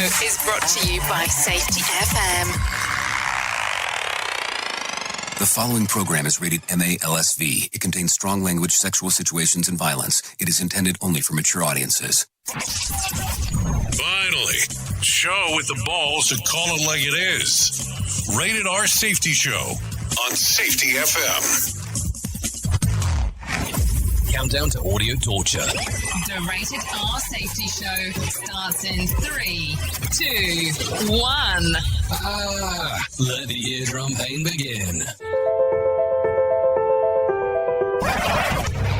is brought to you by Safety FM. The following program is rated MA-LSV. It contains strong language, sexual situations, and violence. It is intended only for mature audiences. Finally, show with the balls to call it like it is. Rated R Safety Show on Safety FM. Countdown to audio torture. The Rated R Safety Show starts in 3, 2, 1. Let the eardrum pain begin.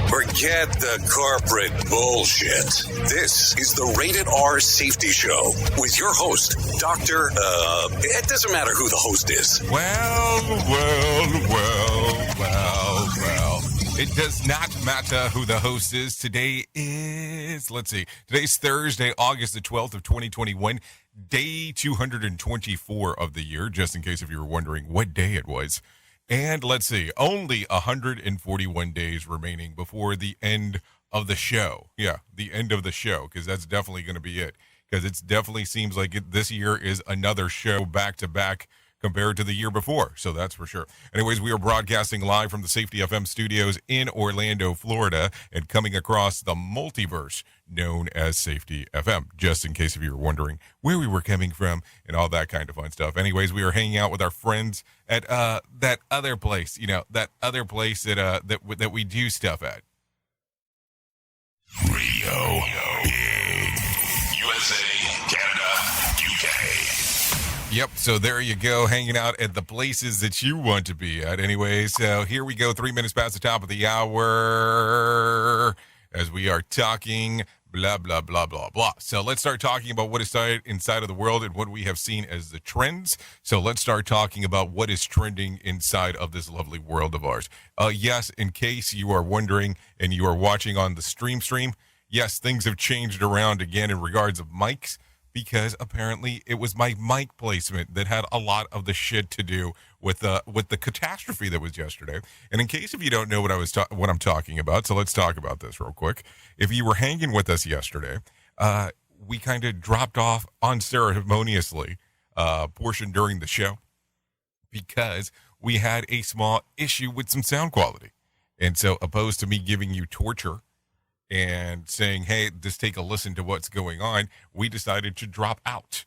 Forget the corporate bullshit. This is the Rated R Safety Show with your host, Dr. It doesn't matter who the host is. Well. It does not matter who the host is. Today is, today's Thursday, August the 12th of 2021, day 224 of the year, just in case if you were wondering what day it was. And only 141 days remaining before the end of the show. Yeah, the end of the show, because that's definitely going to be it. Because it definitely seems like this year is another show back-to-back compared to the year before. So that's for sure. Anyways, we are broadcasting live from the Safety FM studios in Orlando, Florida, and coming across the multiverse known as Safety FM, just in case if you were wondering where we were coming from and all that kind of fun stuff. Anyways, we are hanging out with our friends at that other place, that we do stuff at. Rio, USA, Canada, UK. Yep, so there you go, hanging out at the places that you want to be at. Anyway, so here we go, 3 minutes past the top of the hour, as we are talking blah, blah, blah, blah, blah. So let's start talking about what is inside of the world and what we have seen as the trends. So let's start talking about what is trending inside of this lovely world of ours. Yes, in case you are wondering and you are watching on the stream, yes, things have changed around again in regards of mics, because apparently it was my mic placement that had a lot of the shit to do with the catastrophe that was yesterday. And in case if you don't know what I'm talking about, so let's talk about this real quick. If you were hanging with us yesterday, we kind of dropped off unceremoniously portion during the show because we had a small issue with some sound quality. And so opposed to me giving you torture and saying, hey, just take a listen to what's going on, we decided to drop out.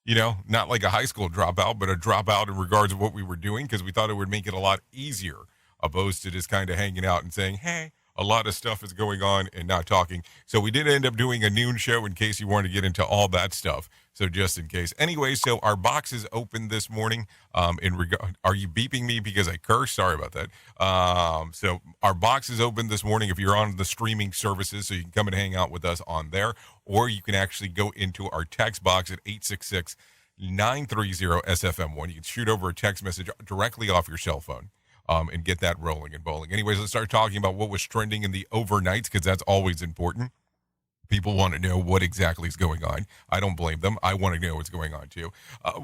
Not like a high school dropout, but a dropout in regards to what we were doing, because we thought it would make it a lot easier, opposed to just kind of hanging out and saying, hey, a lot of stuff is going on and not talking. So we did end up doing a noon show in case you want to get into all that stuff. So just in case. Anyway, so our box is open this morning. Are you beeping me because I cursed? Sorry about that. So our box is open this morning if you're on the streaming services, so you can come and hang out with us on there, or you can actually go into our text box at 866-930-SFM1. You can shoot over a text message directly off your cell phone. And get that rolling and bowling. Anyways, let's start talking about what was trending in the overnights, because that's always important. People want to know what exactly is going on. I don't blame them. I want to know what's going on too.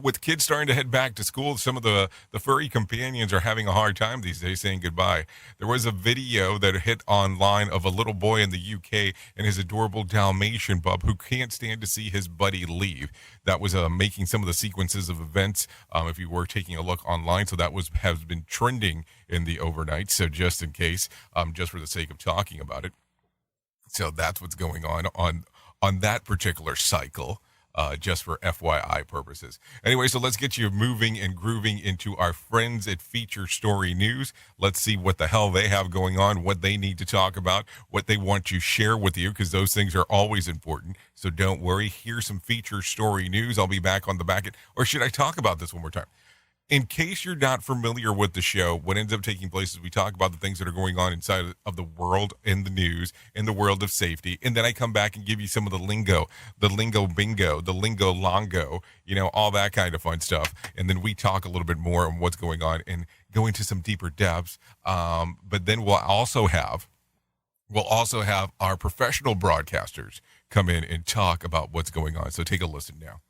With kids starting to head back to school, some of the furry companions are having a hard time these days saying goodbye. There was a video that hit online of a little boy in the UK and his adorable Dalmatian pup who can't stand to see his buddy leave. That was making some of the sequences of events if you were taking a look online. So that has been trending in the overnight. So just in case, just for the sake of talking about it. So that's what's going on that particular cycle, just for FYI purposes. Anyway, so let's get you moving and grooving into our friends at Feature Story News. Let's see what the hell they have going on, what they need to talk about, what they want to share with you, because those things are always important. So don't worry. Here's some Feature Story News. I'll be back on the back end. Or should I talk about this one more time? In case you're not familiar with the show, what ends up taking place is we talk about the things that are going on inside of the world, in the news, in the world of safety. And then I come back and give you some of the lingo bingo, the lingo longo, all that kind of fun stuff. And then we talk a little bit more on what's going on and go into some deeper depths. But then we'll also have our professional broadcasters come in and talk about what's going on. So take a listen now.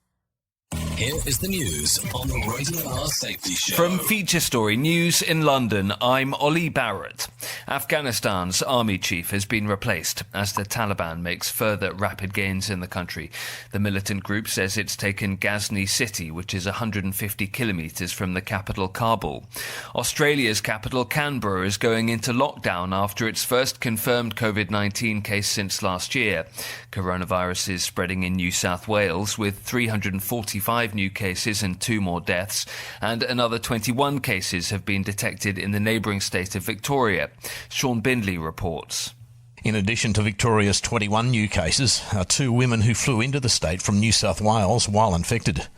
Here is the news on the Rated R Safety Show. From Feature Story News in London, I'm Ollie Barrett. Afghanistan's army chief has been replaced as the Taliban makes further rapid gains in the country. The militant group says it's taken Ghazni city, which is 150 kilometres from the capital Kabul. Australia's capital Canberra is going into lockdown after its first confirmed COVID-19 case since last year. Coronavirus is spreading in New South Wales with 345 new cases and 2 more deaths, and another 21 cases have been detected in the neighbouring state of Victoria. Sean Bindley reports. In addition to Victoria's 21 new cases, are 2 women who flew into the state from New South Wales while infected.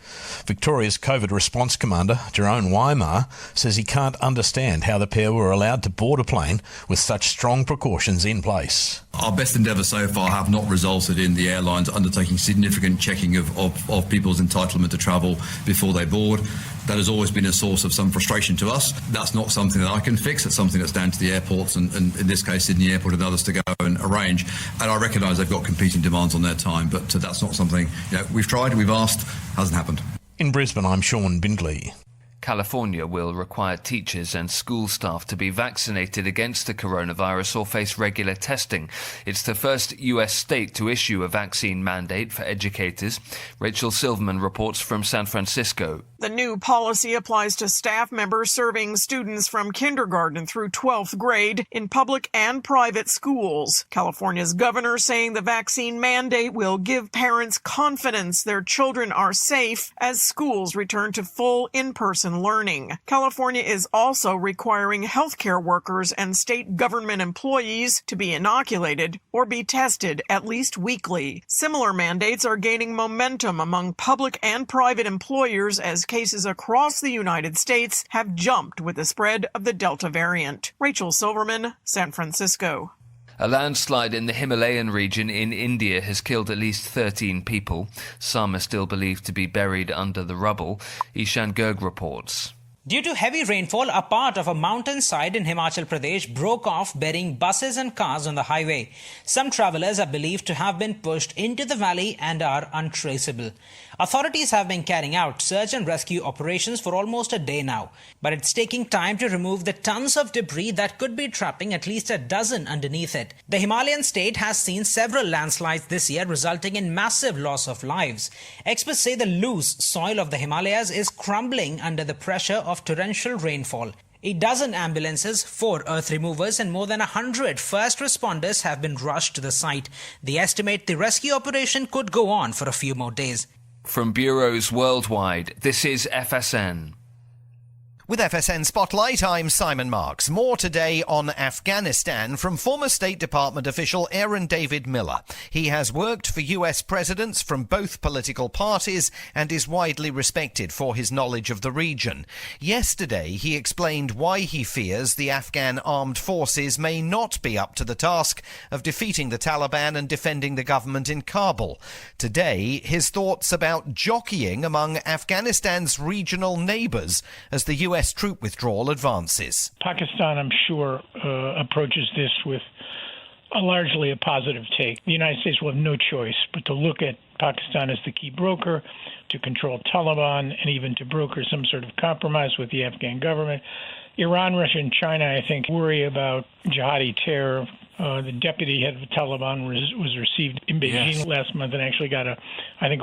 Victoria's COVID response commander, Jerome Weimar, says he can't understand how the pair were allowed to board a plane with such strong precautions in place. Our best endeavours so far have not resulted in the airlines undertaking significant checking of people's entitlement to travel before they board. That has always been a source of some frustration to us. That's not something that I can fix. It's something that's down to the airports and in this case Sydney Airport and others to go and arrange. And I recognise they've got competing demands on their time, but that's not something, we've tried, we've asked, hasn't happened. In Brisbane, I'm Sean Bindley. California will require teachers and school staff to be vaccinated against the coronavirus or face regular testing. It's the first US state to issue a vaccine mandate for educators. Rachel Silverman reports from San Francisco. The new policy applies to staff members serving students from kindergarten through 12th grade in public and private schools. California's governor saying the vaccine mandate will give parents confidence their children are safe as schools return to full in-person learning. California is also requiring healthcare workers and state government employees to be inoculated or be tested at least weekly. Similar mandates are gaining momentum among public and private employers as cases across the United States have jumped with the spread of the Delta variant. Rachel Silverman, San Francisco. A landslide in the Himalayan region in India has killed at least 13 people. Some are still believed to be buried under the rubble. Ishan Gerg reports. Due to heavy rainfall, a part of a mountainside in Himachal Pradesh broke off, burying buses and cars on the highway. Some travellers are believed to have been pushed into the valley and are untraceable. Authorities have been carrying out search and rescue operations for almost a day now, but it's taking time to remove the tons of debris that could be trapping at least a dozen underneath it. The Himalayan state has seen several landslides this year, resulting in massive loss of lives. Experts say the loose soil of the Himalayas is crumbling under the pressure of torrential rainfall. 12 ambulances, 4 earth removers and more than 100 first responders have been rushed to the site. They estimate the rescue operation could go on for a few more days. From bureaus worldwide, this is FSN. With FSN Spotlight, I'm Simon Marks. More today on Afghanistan from former State Department official Aaron David Miller. He has worked for US presidents from both political parties and is widely respected for his knowledge of the region. Yesterday, he explained why he fears the Afghan armed forces may not be up to the task of defeating the Taliban and defending the government in Kabul. Today, his thoughts about jockeying among Afghanistan's regional neighbours as the US troop withdrawal advances. Pakistan, I'm sure, approaches this with largely a positive take. The United States will have no choice but to look at Pakistan as the key broker, to control Taliban, and even to broker some sort of compromise with the Afghan government. Iran, Russia, and China, I think, worry about jihadi terror. The deputy head of the Taliban was received in Beijing last month and actually got a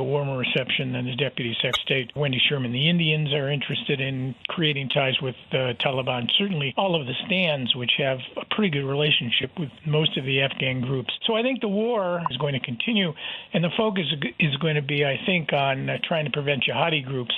warmer reception than the deputy secretary of state, Wendy Sherman. The Indians are interested in creating ties with the Taliban. Certainly all of the stands, which have a pretty good relationship with most of the Afghan groups. So I think the war is going to continue, and the focus is going to be, I think, on trying to prevent jihadi groups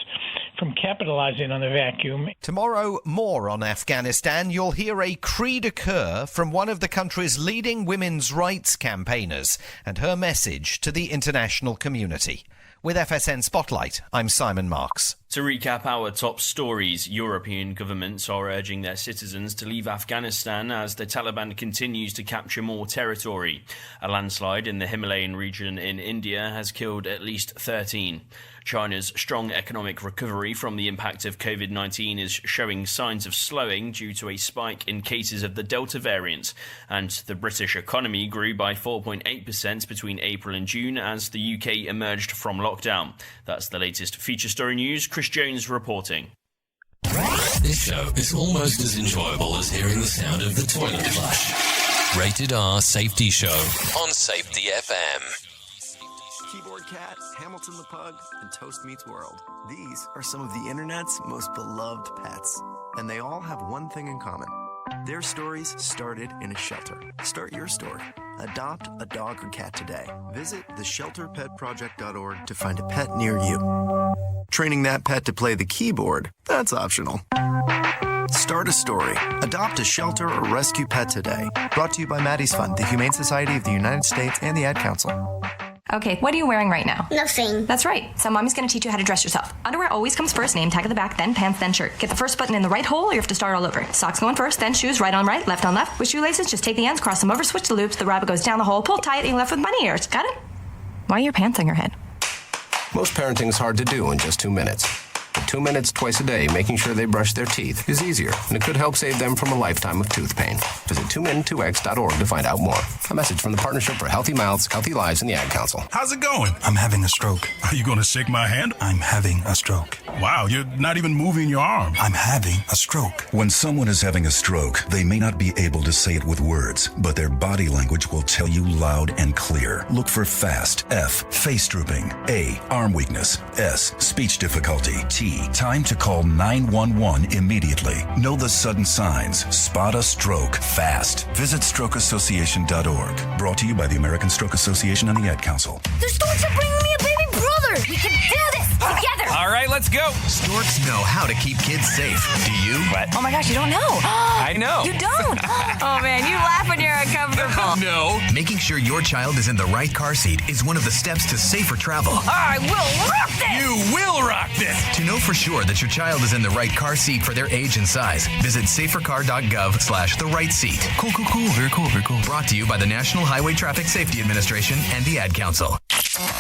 from capitalizing on the vacuum. Tomorrow, more on Afghanistan. You'll hear a cri de coeur from one of the country's leading women's rights campaigners and her message to the international community. With FSN Spotlight, I'm Simon Marks. To recap our top stories, European governments are urging their citizens to leave Afghanistan as the Taliban continues to capture more territory. A landslide in the Himalayan region in India has killed at least 13. China's strong economic recovery from the impact of COVID-19 is showing signs of slowing due to a spike in cases of the Delta variant, and the British economy grew by 4.8% between April and June as the UK emerged from lockdown. lockdown. That's the latest feature story news. Chris Jones reporting. This show is almost as enjoyable as hearing the sound of the toilet flush. Rated R Safety Show on Safety FM. Keyboard Cat, Hamilton the Pug, and Toast Meets World. These are some of the internet's most beloved pets, and they all have one thing in common. Their stories started in a shelter. Start your story. Adopt a dog or cat today. Visit theshelterpetproject.org to find a pet near you. Training that pet to play the keyboard, that's optional. Start a story. Adopt a shelter or rescue pet today. Brought to you by Maddie's Fund, the Humane Society of the United States, and the Ad Council. Okay, what are you wearing right now? Nothing. That's right. So mommy's going to teach you how to dress yourself. Underwear always comes first, name tag at the back, then pants, then shirt. Get the first button in the right hole or you have to start all over. Socks going first, then shoes, right on right, left on left. With shoelaces, just take the ends, cross them over, switch the loops, the rabbit goes down the hole, pull tight, and you're left with bunny ears. Got it? Why are your pants on your head? Most parenting is hard to do in just 2 minutes. But 2 minutes twice a day making sure they brush their teeth is easier, and it could help save them from a lifetime of tooth pain. Visit 2min2x.org to find out more. A message from the Partnership for Healthy Mouths, Healthy Lives, and the Ad Council. How's it going? I'm having a stroke. Are you going to shake my hand? I'm having a stroke. Wow, you're not even moving your arm. I'm having a stroke. When someone is having a stroke, they may not be able to say it with words, but their body language will tell you loud and clear. Look for FAST. F, face drooping. A, arm weakness. S, speech difficulty. T, time to call 911 immediately. Know the sudden signs. Spot a stroke fast. Visit strokeassociation.org. Brought to you by the American Stroke Association and the Ad Council. The storks are bringing me a baby brother. We can do this together. All right, let's go. Storks know how to keep kids safe. Do you? What? Oh my gosh, you don't know. I know. You don't. Oh man, you laugh when you're uncomfortable. No. Making sure your child is in the right car seat is one of the steps to safer travel. I will rock this. You will rock this. To know for sure that your child is in the right car seat for their age and size, visit safercar.gov/the right seat. Cool. Very cool. Brought to you by the National Highway Traffic Safety Administration and the Ad Council.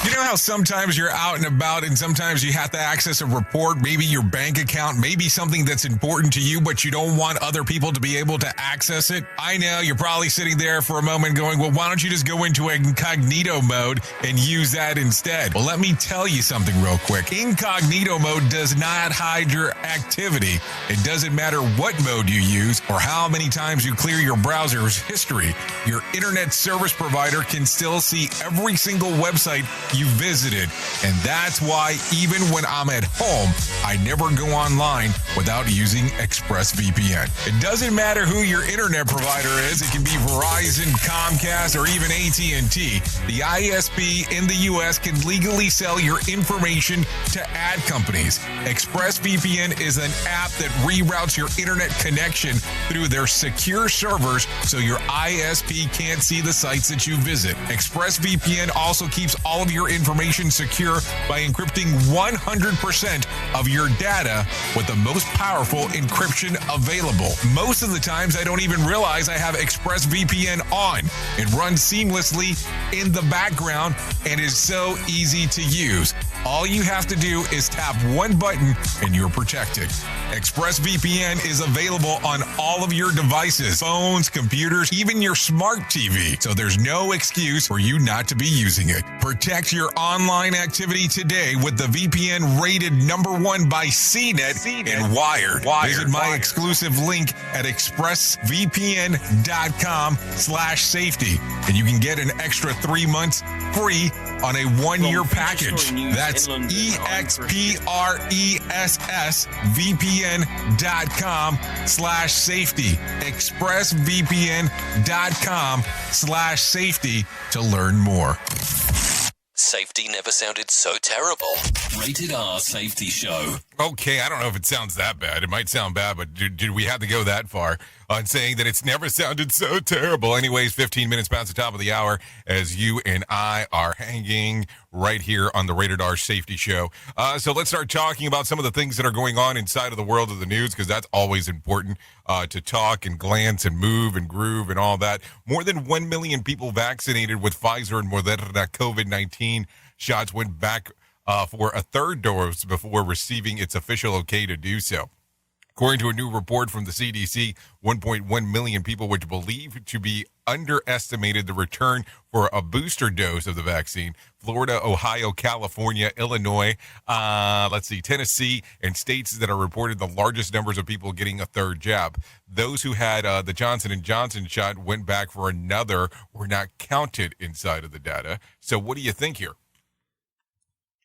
You know how sometimes you're out and about and sometimes you have to access a report, maybe your bank account, maybe something that's important to you, but you don't want other people to be able to access it? I know you're probably sitting there for a moment going, well, why don't you just go into incognito mode and use that instead? Well, let me tell you something real quick. Incognito mode does not hide your activity. It doesn't matter what mode you use or how many times you clear your browser's history. Your internet service provider can still see every single website you visited. And that's why even when I'm at home, I never go online without using ExpressVPN. It doesn't matter who your internet provider is. It can be Verizon, Comcast, or even AT&T. The ISP in the U.S. can legally sell your information to ad companies. ExpressVPN is an app that reroutes your internet connection through their secure servers so your ISP can't see the sites that you visit. ExpressVPN also keeps all of your information secure by encrypting 100% of your data with the most powerful encryption available. Most of the times, I don't even realize I have ExpressVPN on. It runs seamlessly in the background and is so easy to use. All you have to do is tap one button and you're protected. ExpressVPN is available on all of your devices, phones, computers, even your smart TV. So there's no excuse for you not to be using it. Protect your online activity today with the VPN rated #1 by CNET and Wired. Visit my exclusive link at expressvpn.com/safety and you can get an extra 3 months free on a 1-year package. That's expressvpn.com/safety. expressvpn.com/safety to learn more. Safety never sounded so terrible. Rated R Safety Show. Okay, I don't know if it sounds that bad. It might sound bad, but did we have to go that far on saying that it's never sounded so terrible? Anyways, 15 minutes past the top of the hour as you and I are hanging right here on the Rated R Safety Show. So let's start talking about some of the things that are going on inside of the world of the news, because that's always important to talk and glance and move and groove and all that. More than 1 million people vaccinated with Pfizer and Moderna COVID-19 shots went back for a third dose before receiving its official okay to do so. According to a new report from the CDC, 1.1 million people, which believe to be underestimated the return for a booster dose of the vaccine. Florida, Ohio, California, Illinois, Tennessee, and states that are reported the largest numbers of people getting a third jab. Those who had the Johnson & Johnson shot went back for another were not counted inside of the data. So what do you think here?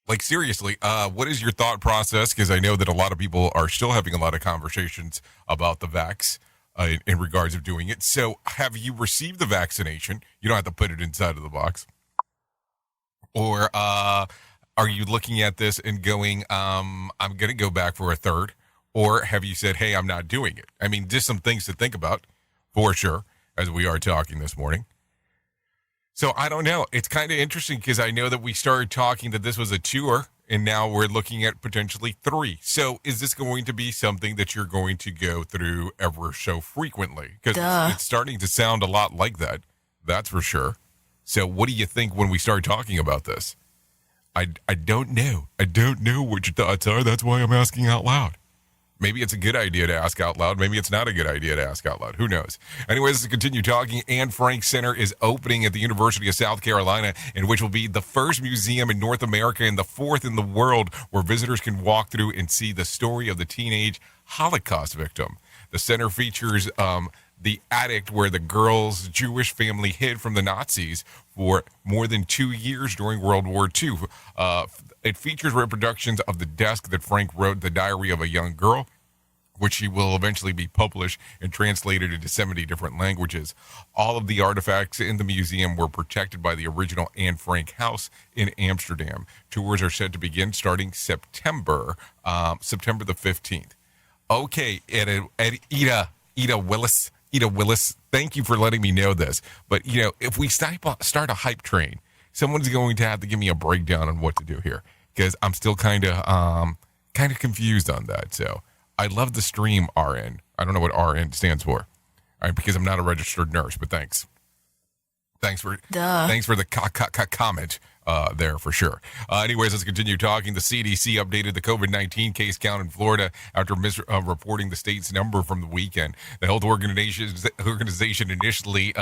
Like, seriously, what is your thought process? Because I know that a lot of people are still having a lot of conversations about the vax in regards of doing it. So have you received the vaccination? You don't have to put it inside of the box. Or are you looking at this and going, I'm going to go back for a third? Or have you said, hey, I'm not doing it? I mean, just some things to think about for sure as we are talking this morning. So I don't know. It's kind of interesting because I know that we started talking that this was a tour and now we're looking at potentially 3. So is this going to be something that you're going to go through ever so frequently? Because it's starting to sound a lot like that. That's for sure. So what do you think when we start talking about this? I don't know. I don't know what your thoughts are. That's why I'm asking out loud. Maybe it's a good idea to ask out loud. Maybe it's not a good idea to ask out loud. Who knows? Anyways, to continue talking, Anne Frank Center is opening at the University of South Carolina, in which will be the first museum in North America and the 4th in the world where visitors can walk through and see the story of the teenage Holocaust victim. The center features the attic where the girl's Jewish family hid from the Nazis for more than 2 years during World War II. It features reproductions of the desk that Frank wrote, The Diary of a Young Girl, which will eventually be published and translated into 70 different languages. All of the artifacts in the museum were protected by the original Anne Frank house in Amsterdam. Tours are set to begin starting September the 15th. Okay, Ida Willis, thank you for letting me know this. But, if we start a hype train, someone's going to have to give me a breakdown on what to do here, because I'm still kind of confused on that. So I love the stream RN. I don't know what RN stands for. All right, because I'm not a registered nurse, but thanks. Thanks for the comment there for sure. Anyways, let's continue talking. The CDC updated the COVID-19 case count in Florida after misreporting the state's number from the weekend. The health organization initially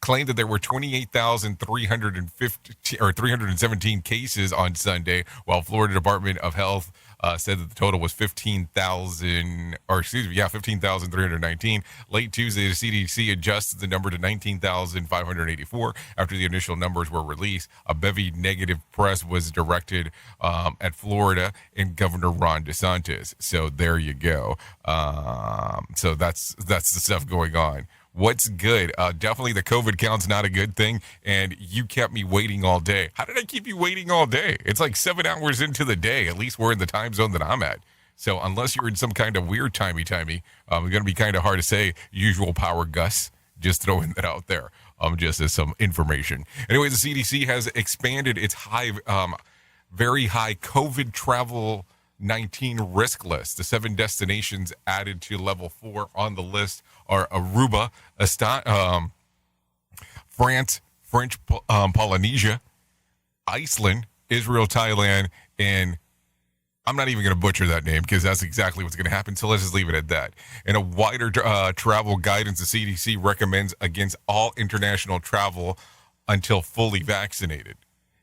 claimed that there were 317 cases on Sunday, while Florida Department of Health said that the total was 15,319. Late Tuesday, the CDC adjusted the number to 19,584 after the initial numbers were released. A bevy negative press was directed at Florida and Governor Ron DeSantis. So there you go. So that's the stuff going on. What's good? Definitely the COVID count's not a good thing, and you kept me waiting all day. How did I keep you waiting all day? It's like 7 hours into the day. At least we're in the time zone that I'm at. So unless you're in some kind of weird timey, it's going to be kind of hard to say usual power Gus. Just throwing that out there, just as some information. Anyway, the CDC has expanded its very high COVID travel 19 risk list. The 7 destinations added to level 4 on the list are Aruba, France, French Polynesia, Iceland, Israel, Thailand, and I'm not even going to butcher that name because that's exactly what's going to happen. So let's just leave it at that. In a wider travel guidance, the CDC recommends against all international travel until fully vaccinated.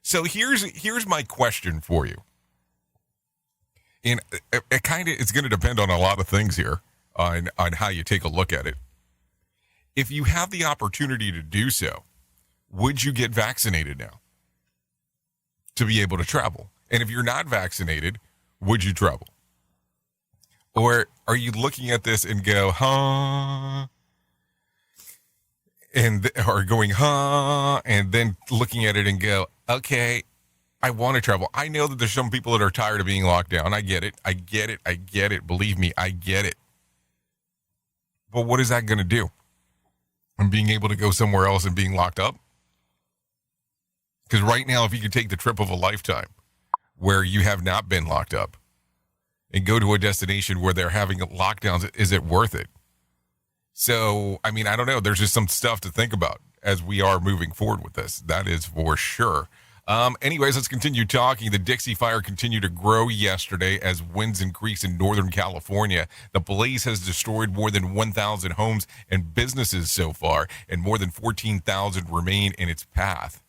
So here's my question for you. And it's going to depend on a lot of things here on how you take a look at it. If you have the opportunity to do so, would you get vaccinated now to be able to travel? And if you're not vaccinated, would you travel? Or are you looking at this and go, huh? Or going, huh? And then looking at it and go, okay, I want to travel. I know that there's some people that are tired of being locked down. I get it. Believe me, I get it. But what is that going to do? And being able to go somewhere else and being locked up? Because right now, if you could take the trip of a lifetime where you have not been locked up and go to a destination where they're having lockdowns, is it worth it? So, I mean, I don't know. There's just some stuff to think about as we are moving forward with this. That is for sure. Anyways, let's continue talking. The Dixie Fire continued to grow yesterday as winds increased in Northern California. The blaze has destroyed more than 1,000 homes and businesses so far, and more than 14,000 remain in its path.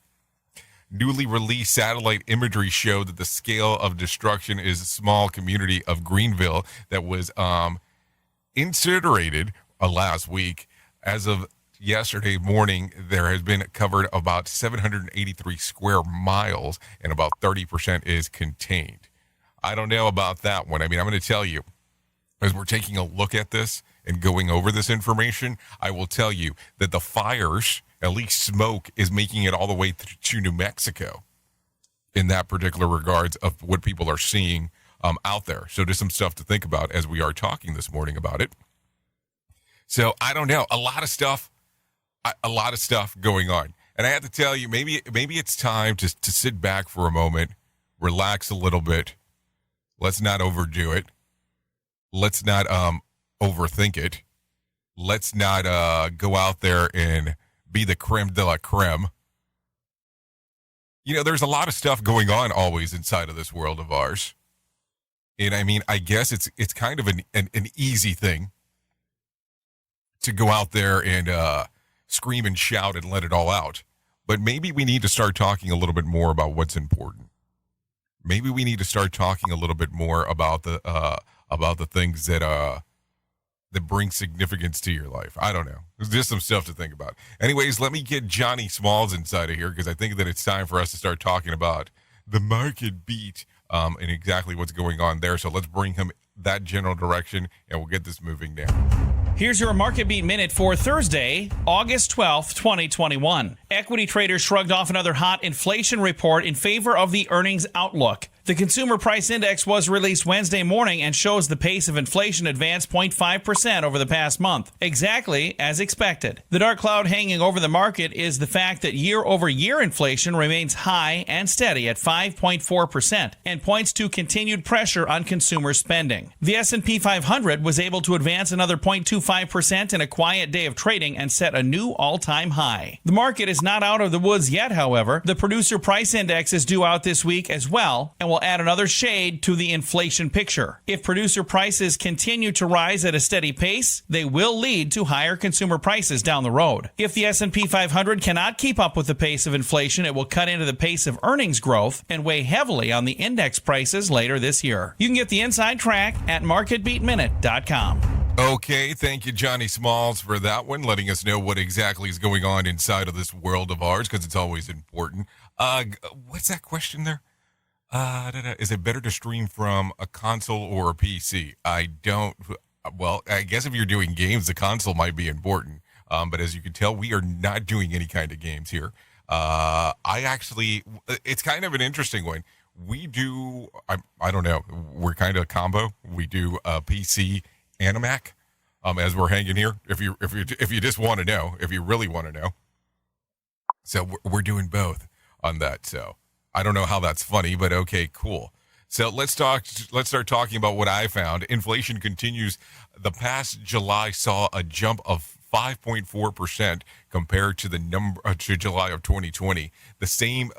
Newly released satellite imagery showed that the scale of destruction is a small community of Greenville that was incinerated last week. As of yesterday morning, there has been covered about 783 square miles, and about 30% is contained. I don't know about that one. I mean, I'm going to tell you, as we're taking a look at this and going over this information, I will tell you that the fires, at least smoke, is making it all the way to New Mexico in that particular regards of what people are seeing out there. So there's some stuff to think about as we are talking this morning about it. So I don't know, a lot of stuff going on. And I have to tell you, maybe it's time to sit back for a moment, relax a little bit. Let's not overdo it. Let's not overthink it. Let's not go out there and be the creme de la creme. You know, there's a lot of stuff going on always inside of this world of ours. And I mean, I guess it's kind of an easy thing to go out there and scream and shout and let it all out. But maybe we need to start talking a little bit more about what's important. Maybe we need to start talking a little bit more about the things that bring significance to your life. I don't know. There's just some stuff to think about. Anyways, let me get Johnny Smalls inside of here because I think that it's time for us to start talking about the market beat and exactly what's going on there. So let's bring him that general direction and we'll get this moving down. Here's your Market Beat Minute for Thursday, August 12th, 2021. Equity traders shrugged off another hot inflation report in favor of the earnings outlook. The Consumer Price Index was released Wednesday morning and shows the pace of inflation advanced 0.5% over the past month, exactly as expected. The dark cloud hanging over the market is the fact that year-over-year inflation remains high and steady at 5.4% and points to continued pressure on consumer spending. The S&P 500 was able to advance another 0.25% in a quiet day of trading and set a new all-time high. The market is not out of the woods yet, however. The Producer Price Index is due out this week as well and will add another shade to the inflation picture. If producer prices continue to rise at a steady pace, they will lead to higher consumer prices down the road. If the S&P 500 cannot keep up with the pace of inflation, it will cut into the pace of earnings growth and weigh heavily on the index prices later this year. You can get the inside track at marketbeatminute.com. Okay, thank you, Johnny Smalls, for that one, letting us know what exactly is going on inside of this world of ours, because it's always important. What's that question there? Is it better to stream from a console or a PC? I guess if you're doing games, the console might be important. But as you can tell, we are not doing any kind of games here. It's kind of an interesting one. We do, I don't know, we're kind of a combo. We do PC and a Mac as we're hanging here. If you just want to know, if you really want to know. So we're doing both on that. So I don't know how that's funny, but okay, cool. So let's start talking about what I found. Inflation continues. The past July saw a jump of 5.4% compared to the number to July of 2020. The same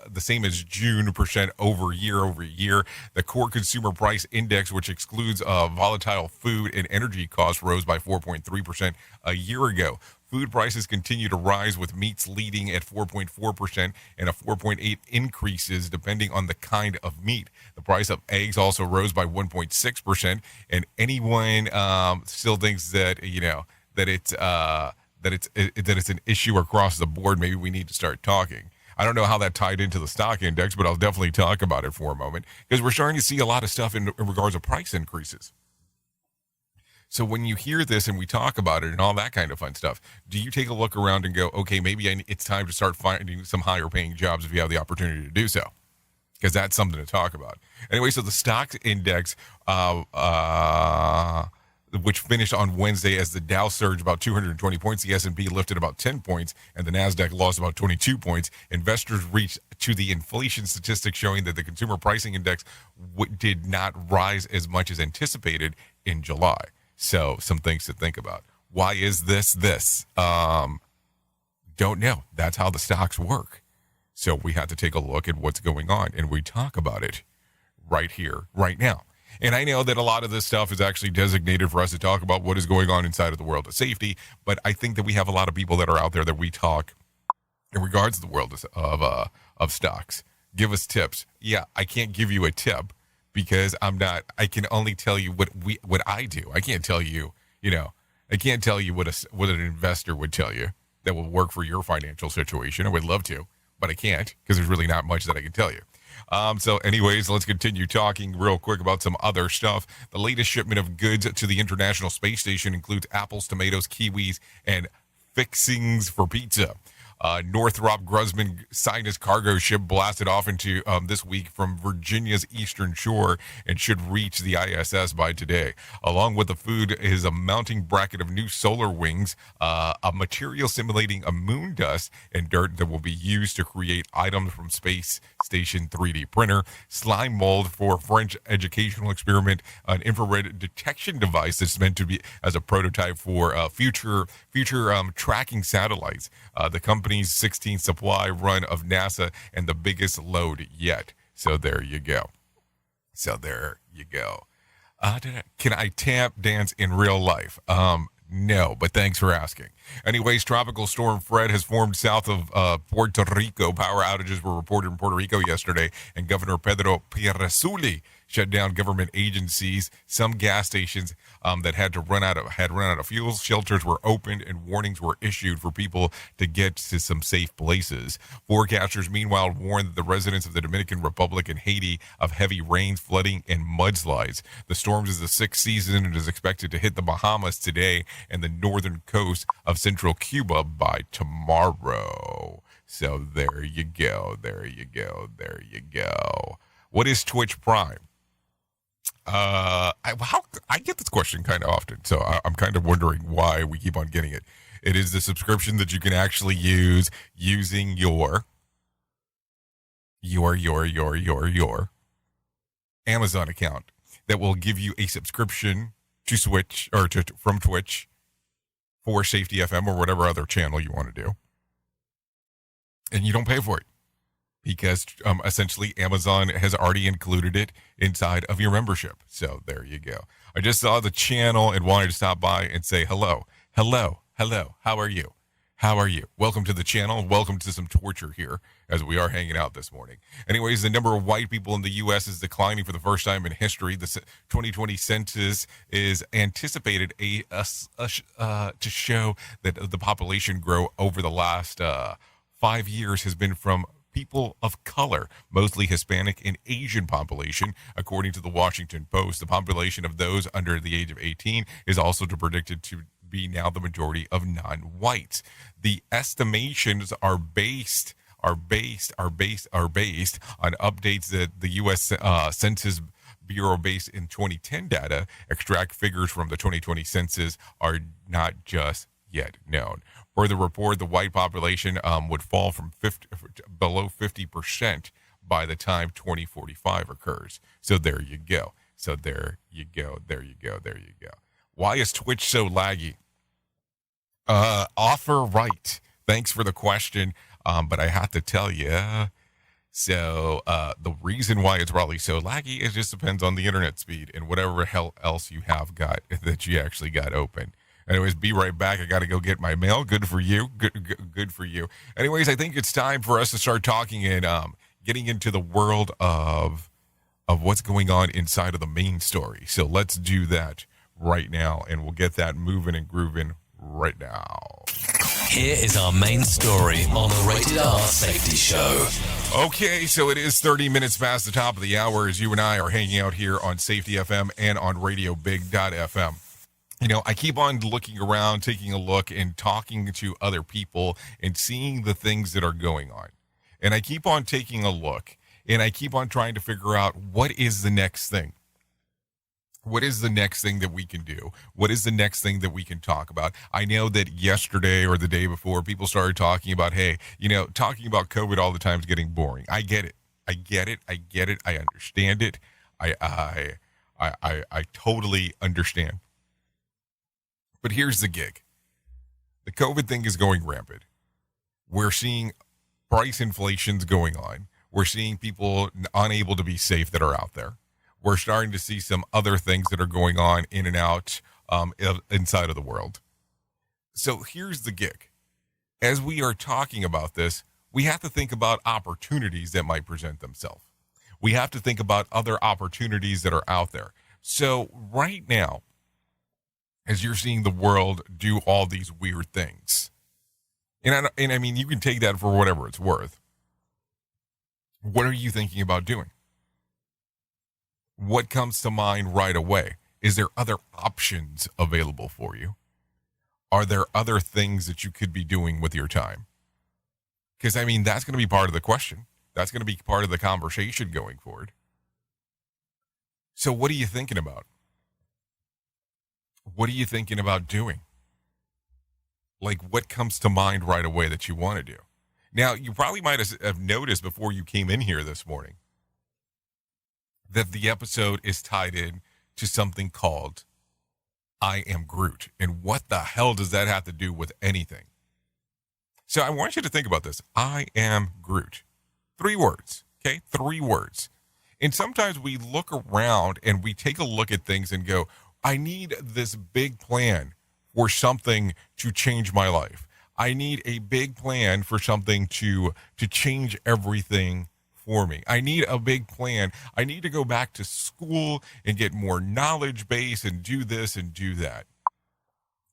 as June percent over year. The core consumer price index, which excludes volatile food and energy costs, rose by 4.3% a year ago. Food prices continue to rise, with meats leading at 4.4% and a 4.8% increases depending on the kind of meat. The price of eggs also rose by 1.6%. And anyone still thinks that that it's an issue across the board, maybe we need to start talking. I don't know how that tied into the stock index, but I'll definitely talk about it for a moment because we're starting to see a lot of stuff in regards to price increases. So when you hear this and we talk about it and all that kind of fun stuff, do you take a look around and go, okay, maybe it's time to start finding some higher paying jobs if you have the opportunity to do so? Because that's something to talk about. Anyway, so the stocks index, which finished on Wednesday as the Dow surged about 220 points, the S&P lifted about 10 points, and the NASDAQ lost about 22 points. Investors reached to the inflation statistics showing that the consumer pricing index did not rise as much as anticipated in July. So some things to think about. Why is this? Don't know. That's how the stocks work. So we have to take a look at what's going on, and we talk about it right here, right now. And I know that a lot of this stuff is actually designated for us to talk about what is going on inside of the world of safety, but I think that we have a lot of people that are out there that we talk in regards to the world of stocks. Give us tips. Yeah, I can't give you a tip because I can only tell you what I do. I can't tell you, I can't tell you what an investor would tell you that will work for your financial situation. I would love to, but I can't because there's really not much that I can tell you. So anyways, let's continue talking real quick about some other stuff. The latest shipment of goods to the International Space Station includes apples, tomatoes, kiwis, and fixings for pizza. Northrop Grumman Sinus cargo ship blasted off into this week from Virginia's eastern shore and should reach the ISS by today. Along with the food is a mounting bracket of new solar wings, a material simulating a moon dust and dirt that will be used to create items from space station 3D printer, slime mold for French educational experiment, an infrared detection device that's meant to be as a prototype for future tracking satellites. The company's 16th supply run of NASA and the biggest load yet. So there you go. Can I tap dance in real life? No, but thanks for asking. Anyways, Tropical Storm Fred has formed south of Puerto Rico. Power outages were reported in Puerto Rico yesterday, and Governor Pedro Pierrazuli shut down government agencies. Some gas stations that had run out of fuel. Shelters were opened, and warnings were issued for people to get to some safe places. Forecasters, meanwhile, warned the residents of the Dominican Republic and Haiti of heavy rains, flooding, and mudslides. The storms is the sixth season and is expected to hit the Bahamas today and the northern coast of central Cuba by tomorrow. So there you go. What is Twitch Prime? I get this question kind of often, so I'm kind of wondering why we keep on getting it. It is the subscription that you can actually use using your Amazon account that will give you a subscription to Switch or from Twitch for Safety FM or whatever other channel you want to do, and you don't pay for it. Because essentially Amazon has already included it inside of your membership. So there you go. I just saw the channel and wanted to stop by and say hello. How are you? Welcome to the channel. Welcome to some torture here as we are hanging out this morning. Anyways, the number of white people in the U.S. is declining for the first time in history. The 2020 census is anticipated to show that the population growth over the last 5 years has been from people of color, mostly Hispanic and Asian population. According to the Washington Post, the population of those under the age of 18 is also predicted to be now the majority of non-whites. The estimations are based on updates that the U.S. Census Bureau based in 2010 data. Extract figures from the 2020 census are not just yet known. Per the report, the white population would fall from below 50% by the time 2045 occurs. So there you go. Why is Twitch so laggy? Offer right. Thanks for the question. But I have to tell you, the reason why it's probably so laggy, it just depends on the internet speed and whatever hell else you have got that you actually got open. Anyways, be right back. I got to go get my mail. Good for you. Good for you. Anyways, I think it's time for us to start talking and getting into the world of what's going on inside of the main story. So let's do that right now, and we'll get that moving and grooving right now. Here is our main story on the Rated R Safety Show. Okay, so it is 30 minutes past the top of the hour as you and I are hanging out here on Safety FM and on Radio Big.FM. I keep on looking around, taking a look and talking to other people and seeing the things that are going on. And I keep on taking a look and I keep on trying to figure out what is the next thing. What is the next thing that we can do? What is the next thing that we can talk about? I know that yesterday or the day before, people started talking about, hey, talking about COVID all the time is getting boring. I get it. I understand it. I totally understand. But here's the gig. The COVID thing is going rampant. We're seeing Price inflation's going on. We're seeing people unable to be safe that are out there. We're starting to see some other things that are going on in and out inside of the world. So here's the gig. As we are talking about this, we have to think about opportunities that might present themselves. We have to think about other opportunities that are out there. So right now, as you're seeing the world do all these weird things, and I mean, you can take that for whatever it's worth. What are you thinking about doing? What comes to mind right away? Is there other options available for you? Are there other things that you could be doing with your time? Because, I mean, that's going to be part of the question. That's going to be part of the conversation going forward. So what are you thinking about? What are you thinking about doing? Like, what comes to mind right away that you want to do? Now, you probably might have noticed before you came in here this morning that the episode is tied in to something called I Am Groot. And what the hell does that have to do with anything? So I want you to think about this. I am Groot. 3 words, okay? 3 words. And sometimes we look around and we take a look at things and go, I need this big plan for something to change my life. I need a big plan for something to change everything for me. I need a big plan. I need to go back to school and get more knowledge base and do this and do that.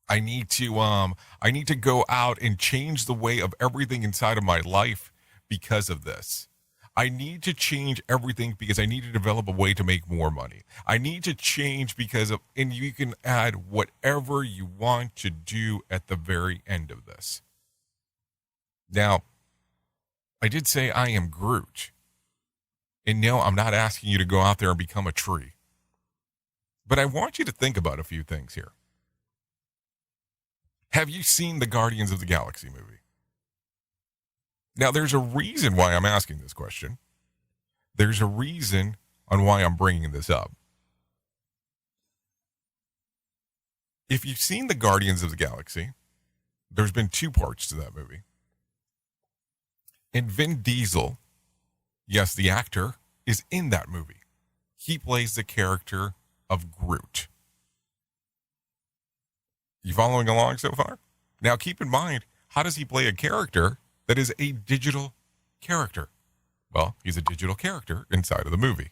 I need to go out and change the way of everything inside of my life because of this. I need to change everything because I need to develop a way to make more money. I need to change because of, and you can add whatever you want to do at the very end of this. Now, I did say I am Groot. And no, I'm not asking you to go out there and become a tree. But I want you to think about a few things here. Have you seen the Guardians of the Galaxy movie? Now, there's a reason why I'm asking this question. There's a reason on why I'm bringing this up. If you've seen the Guardians of the Galaxy, there's been 2 parts to that movie. And Vin Diesel, yes, the actor, is in that movie. He plays the character of Groot. You following along so far? Now, keep in mind, how does he play a character that is a digital character? Well, he's a digital character inside of the movie.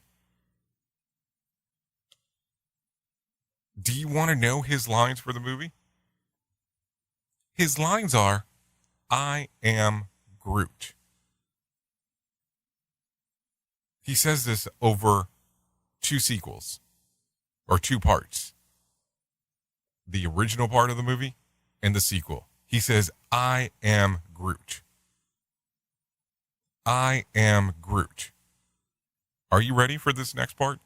Do you want to know his lines for the movie? His lines are, I am Groot. He says this over 2 sequels, or 2 parts. The original part of the movie and the sequel. He says, I am Groot. I am Groot. Are you ready for this next part?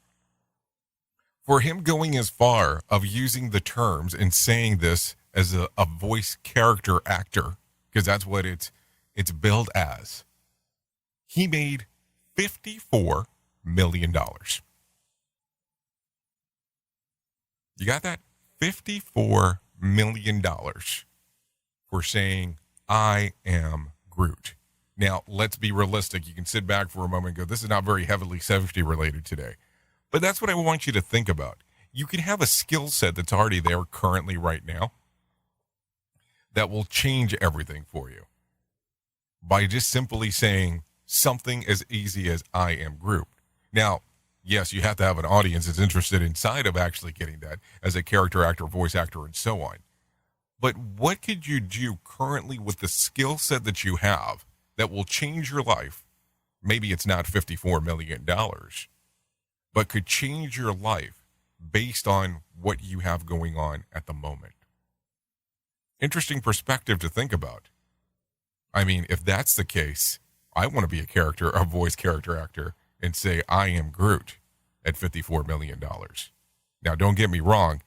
For him going as far of using the terms and saying this as a voice character actor, because that's what it's billed as, he made $54 million. You got that? $54 million for saying, I am Groot. Now, let's be realistic. You can sit back for a moment and go, this is not very heavily safety related today. But that's what I want you to think about. You can have a skill set that's already there currently right now that will change everything for you by just simply saying something as easy as I am Groot. Now, yes, you have to have an audience that's interested inside of actually getting that as a character actor, voice actor, and so on. But what could you do currently with the skill set that you have that will change your life? Maybe it's not $54 million, but could change your life based on what you have going on at the moment. Interesting perspective to think about. I mean, if that's the case, I want to be a voice character actor and say, I am Groot at $54 million. Now, don't get me wrong.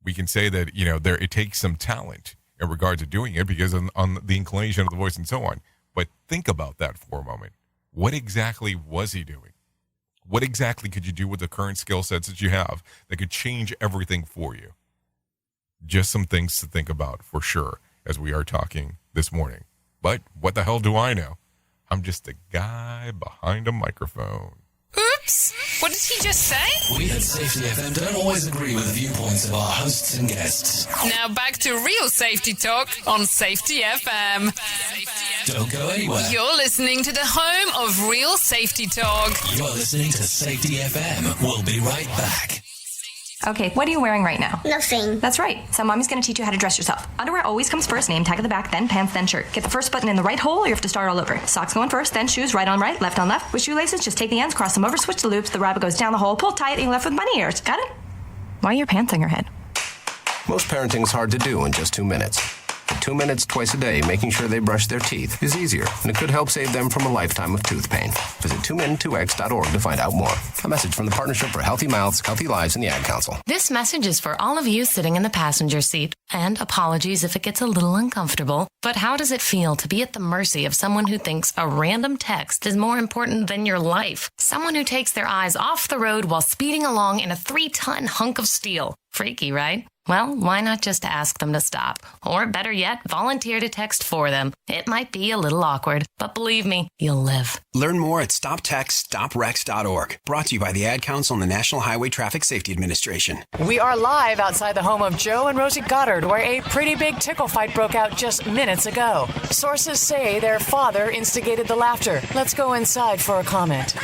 We can say that, it takes some talent in regards to doing it because on the inclination of the voice and so on. But think about that for a moment. What exactly was he doing? What exactly could you do with the current skill sets that you have that could change everything for you? Just some things to think about for sure as we are talking this morning. But what the hell do I know? I'm just a guy behind a microphone. Oops! What did he just say? We at Safety FM don't always agree with the viewpoints of our hosts and guests. Now back to real safety talk on Safety FM. Don't go anywhere. You're listening to the home of real safety talk. You're listening to Safety FM. We'll be right back. Okay, what are you wearing right now? Nothing. That's right. So mommy's going to teach you how to dress yourself. Underwear always comes first, name tag at the back, then pants, then shirt. Get the first button in the right hole or you have to start all over. Socks going first, then shoes right on right, left on left. With shoelaces, just take the ends, cross them over, switch the loops, the rabbit goes down the hole, pull tight, and you're left with bunny ears. Got it? Why are your pants on your head? Most parenting's hard to do in just 2 minutes. But 2 minutes twice a day making sure they brush their teeth is easier, and it could help save them from a lifetime of tooth pain. Visit 2min2x.org to find out more. A message from the Partnership for Healthy Mouths, Healthy Lives, and the Ad Council. This message is for all of you sitting in the passenger seat. And apologies if it gets a little uncomfortable. But how does it feel to be at the mercy of someone who thinks a random text is more important than your life? Someone who takes their eyes off the road while speeding along in a 3-ton hunk of steel. Freaky, right? Well, why not just ask them to stop? Or better yet, volunteer to text for them. It might be a little awkward, but believe me, you'll live. Learn more at stoptextstoprex.org. Brought to you by the Ad Council and the National Highway Traffic Safety Administration. We are live outside the home of Joe and Rosie Goddard, where a pretty big tickle fight broke out just minutes ago. Sources say their father instigated the laughter. Let's go inside for a comment.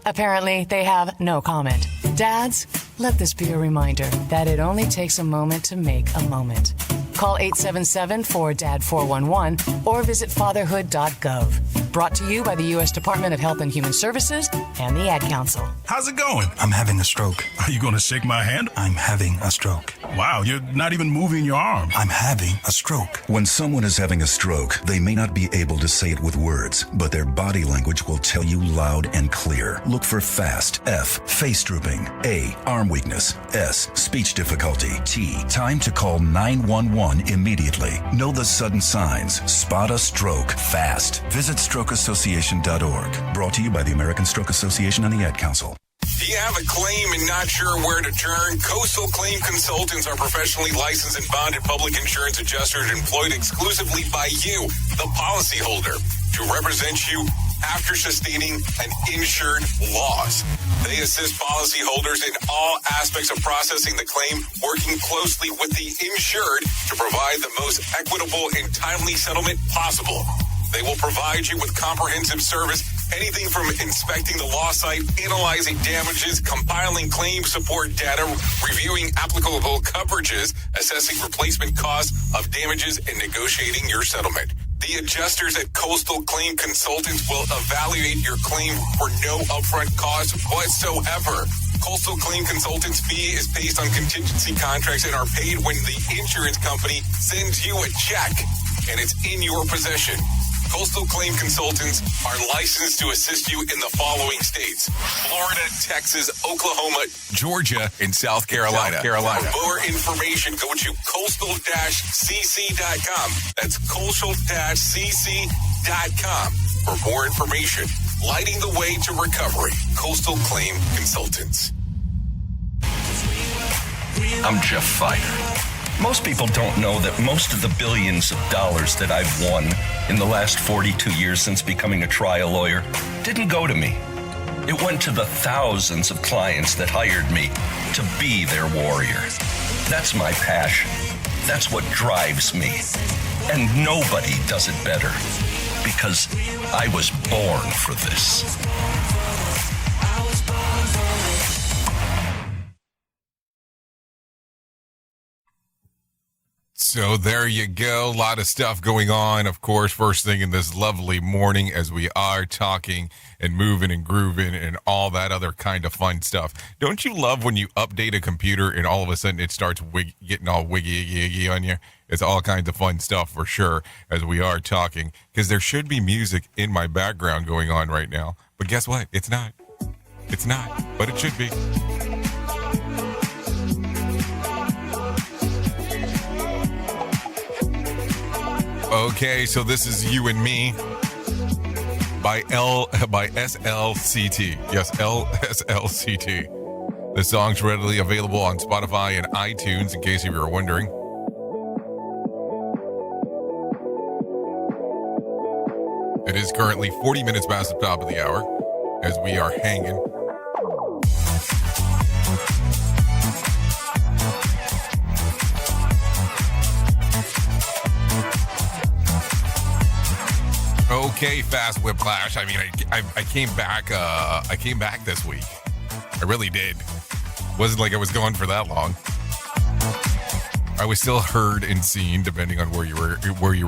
Apparently, they have no comment. Dads, let this be a reminder that it only takes a moment to make a moment. Call 877-4DAD-411 or visit fatherhood.gov. Brought to you by the U.S. Department of Health and Human Services and the Ad Council. How's it going? I'm having a stroke. Are you going to shake my hand? I'm having a stroke. Wow, you're not even moving your arm. I'm having a stroke. When someone is having a stroke, they may not be able to say it with words, but their body language will tell you loud and clear. Look for FAST. F, face drooping. A, arm weakness. S, speech difficulty. T, time to call 911 immediately. Know the sudden signs. Spot a stroke fast. Visit strokeassociation.org. Brought to you by the American Stroke Association and the Ad Council. Do you have a claim and not sure where to turn? Coastal Claim Consultants are professionally licensed and bonded public insurance adjusters employed exclusively by you, the policyholder, to represent you after sustaining an insured loss. They assist policyholders in all aspects of processing the claim, working closely with the insured to provide the most equitable and timely settlement possible. They will provide you with comprehensive service, anything from inspecting the loss site, analyzing damages, compiling claim support data, reviewing applicable coverages, assessing replacement costs of damages, and negotiating your settlement. The adjusters at Coastal Claim Consultants will evaluate your claim for no upfront cost whatsoever. Coastal Claim Consultants' fee is based on contingency contracts and are paid when the insurance company sends you a check and it's in your possession. Coastal Claim Consultants are licensed to assist you in the following states: Florida, Texas, Oklahoma, Georgia, and South Carolina. For more information, go to coastal-cc.com. That's coastal-cc.com. For more information, lighting the way to recovery. Coastal Claim Consultants. I'm Jeff Fider. Most people don't know that most of the billions of dollars that I've won in the last 42 years since becoming a trial lawyer didn't go to me. It went to the thousands of clients that hired me to be their warrior. That's my passion. That's what drives me. And nobody does it better because I was born for this. So there you go. A lot of stuff going on, of course, first thing in this lovely morning as we are talking and moving and grooving and all that other kind of fun stuff. Don't you love when you update a computer and all of a sudden it starts getting all wiggy on you? It's all kinds of fun stuff for sure as we are talking, because there should be music in my background going on right now. But guess what? It's not. It's not, but it should be. Okay, so this is You and Me by SLCT. Yes, LSLCT. The song's readily available on Spotify and iTunes, in case you were wondering. It is currently 40 minutes past the top of the hour as we are hanging. Okay, fast whiplash. I mean, I came back. I came back this week. I really did. Wasn't like I was gone for that long. I was still heard and seen, depending on where you were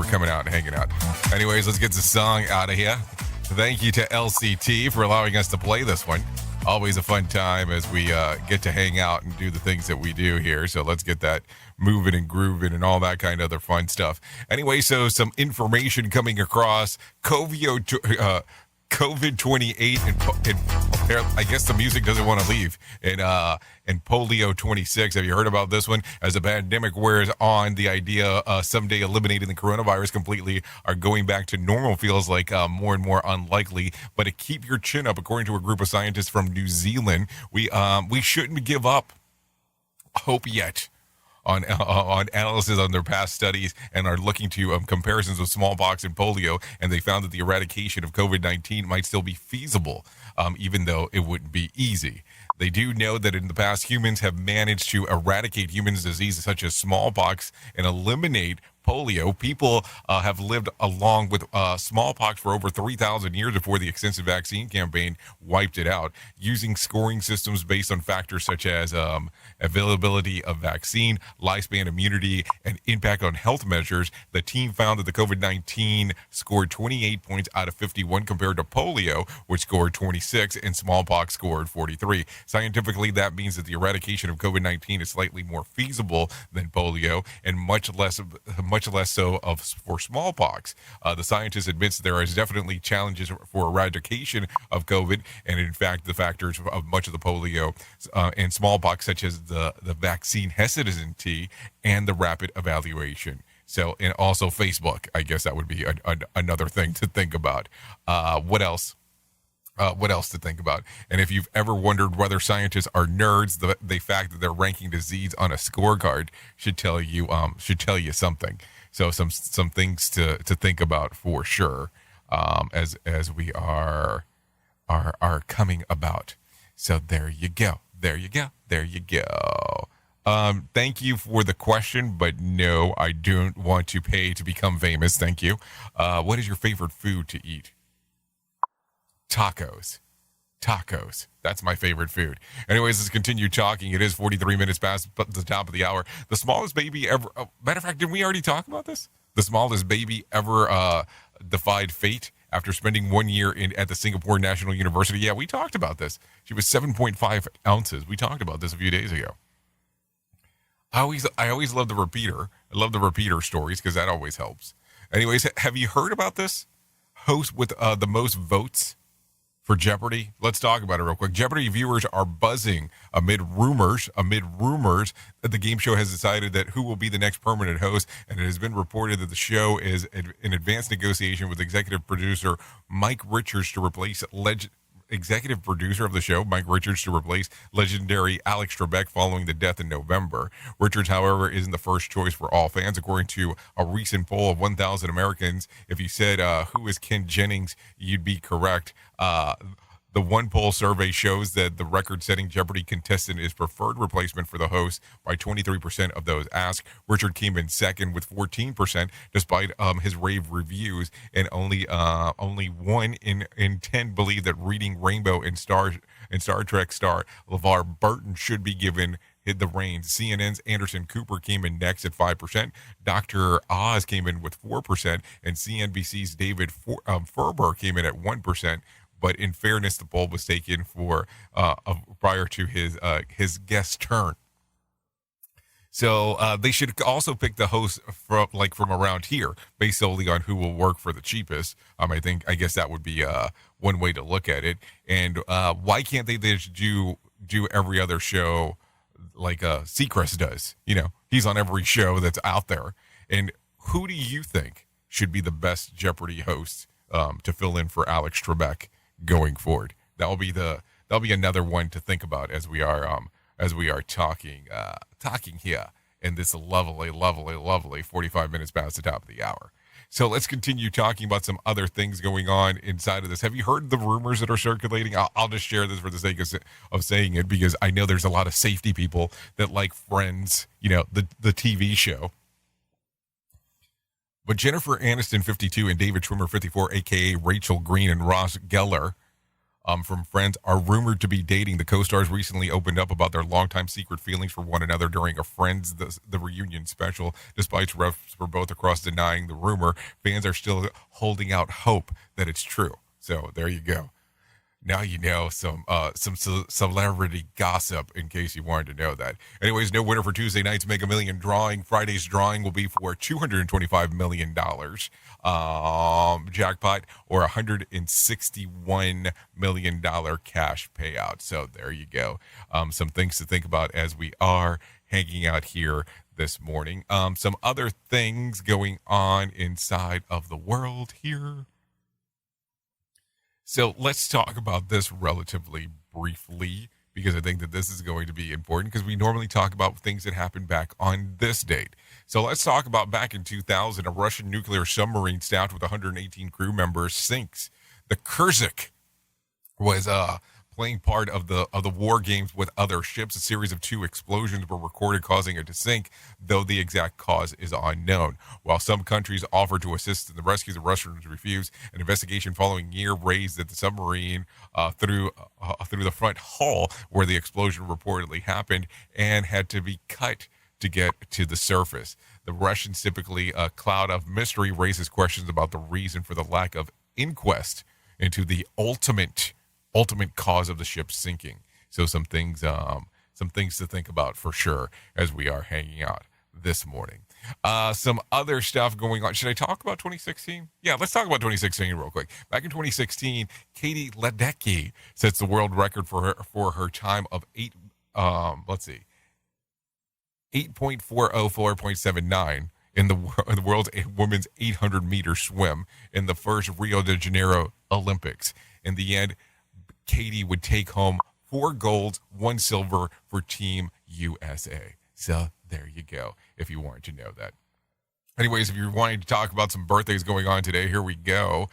coming out and hanging out. Anyways, let's get the song out of here. Thank you to LCT for allowing us to play this one. Always a fun time as we get to hang out and do the things that we do here. So let's get that moving and grooving and all that kind of other fun stuff. Anyway, so some information coming across COVID-28 and I guess the music doesn't want to leave. And polio 26. Have you heard about this one? As the pandemic wears on, the idea someday eliminating the coronavirus completely or going back to normal feels like more and more unlikely. But to keep your chin up, according to a group of scientists from New Zealand, we shouldn't give up hope yet on analysis on their past studies and are looking to comparisons with smallpox and polio, and they found that the eradication of COVID-19 might still be feasible, even though it wouldn't be easy. They do know that in the past, humans have managed to eradicate human diseases such as smallpox and eliminate polio. People have lived along with smallpox for over 3,000 years before the extensive vaccine campaign wiped it out. Using scoring systems based on factors such as availability of vaccine, lifespan immunity, and impact on health measures, the team found that the COVID-19 scored 28 points out of 51 compared to polio, which scored 26, and smallpox scored 43. Scientifically, that means that the eradication of COVID-19 is slightly more feasible than polio and much less so for smallpox. The scientist admits there is definitely challenges for eradication of COVID, and in fact, the factors of much of the polio and smallpox, such as the vaccine hesitancy and the rapid evaluation. So, and also Facebook, I guess that would be another thing to think about. What else? What else to think about? And if you've ever wondered whether scientists are nerds, the fact that they're ranking disease on a scorecard should tell you something. So some things to think about for sure, as we are coming about. So there you go. Thank you for the question, but no, I don't want to pay to become famous. Thank you. What is your favorite food to eat? Tacos. That's my favorite food. Anyways, let's continue talking. It is 43 minutes past the top of the hour. The smallest baby ever, matter of fact, didn't we already talk about this? The smallest baby ever defied fate after spending 1 year at the Singapore National University. Yeah, we talked about this. She was 7.5 ounces. We talked about this a few days ago. I always love the repeater. I love the repeater stories because that always helps. Anyways, have you heard about this? Host with the most votes for Jeopardy. Let's talk about it real quick. Jeopardy viewers are buzzing amid rumors that the game show has decided that who will be the next permanent host, and it has been reported that the show is in advanced negotiation with executive producer Mike Richards to replace executive producer of the show, Mike Richards, to replace legendary Alex Trebek following the death in November. Richards, however, isn't the first choice for all fans. According to a recent poll of 1,000 Americans, if you said, who is Ken Jennings, you'd be correct. The one poll survey shows that the record-setting Jeopardy contestant is preferred replacement for the host by 23% of those asked. Richard came in second with 14%, despite his rave reviews, and only 1 in 10 believe that reading Rainbow and Star Trek star LeVar Burton should be given the reins. CNN's Anderson Cooper came in next at 5%. Dr. Oz came in with 4%, and CNBC's David Ferber came in at 1%. But in fairness, the poll was taken for prior to his guest turn. So they should also pick the host from around here, based solely on who will work for the cheapest. I guess that would be one way to look at it. And why can't they just do every other show like Seacrest does? You know, he's on every show that's out there. And who do you think should be the best Jeopardy host to fill in for Alex Trebek going forward? That'll be another one to think about as we are talking here in this lovely 45 minutes past the top of the hour. So let's continue talking about some other things going on inside of this. Have you heard the rumors that are circulating? I'll just share this for the sake of saying it, because I know there's a lot of safety people that like Friends, the TV show. But Jennifer Aniston, 52, and David Schwimmer, 54, a.k.a. Rachel Green and Ross Geller, from Friends, are rumored to be dating. The co-stars recently opened up about their longtime secret feelings for one another during a Friends the reunion special. Despite refs for both across denying the rumor, fans are still holding out hope that it's true. So there you go. Now you know some celebrity gossip, in case you wanted to know that. Anyways, no winner for Tuesday night's Mega Million drawing. Friday's drawing will be for $225 million jackpot, or $161 million cash payout. So there you go. Some things to think about as we are hanging out here this morning. Some other things going on inside of the world here. So let's talk about this relatively briefly, because I think that this is going to be important, because we normally talk about things that happened back on this date. So let's talk about back in 2000, a Russian nuclear submarine staffed with 118 crew members sinks. The Kursk was playing part of the war games with other ships. A series of 2 explosions were recorded causing it to sink, though the exact cause is unknown. While some countries offered to assist in the rescue, the Russians refused. An investigation following year raised that the submarine through the front hull where the explosion reportedly happened, and had to be cut to get to the surface. The Russians, typically a cloud of mystery, raises questions about the reason for the lack of inquest into the ultimate cause of the ship sinking. So some things to think about for sure as we are hanging out this morning. Some other stuff going on. Should I talk about 2016? Yeah, let's talk about 2016 real quick. Back in 2016, Katie Ledecky sets the world record for her time of 8.404.79 in the world's women's 800 meter swim in the first Rio de Janeiro Olympics. In the end, Katie would take home 4 golds, 1 silver for Team USA. So there you go, if you wanted to know that. Anyways, if you're wanting to talk about some birthdays going on today, here we go.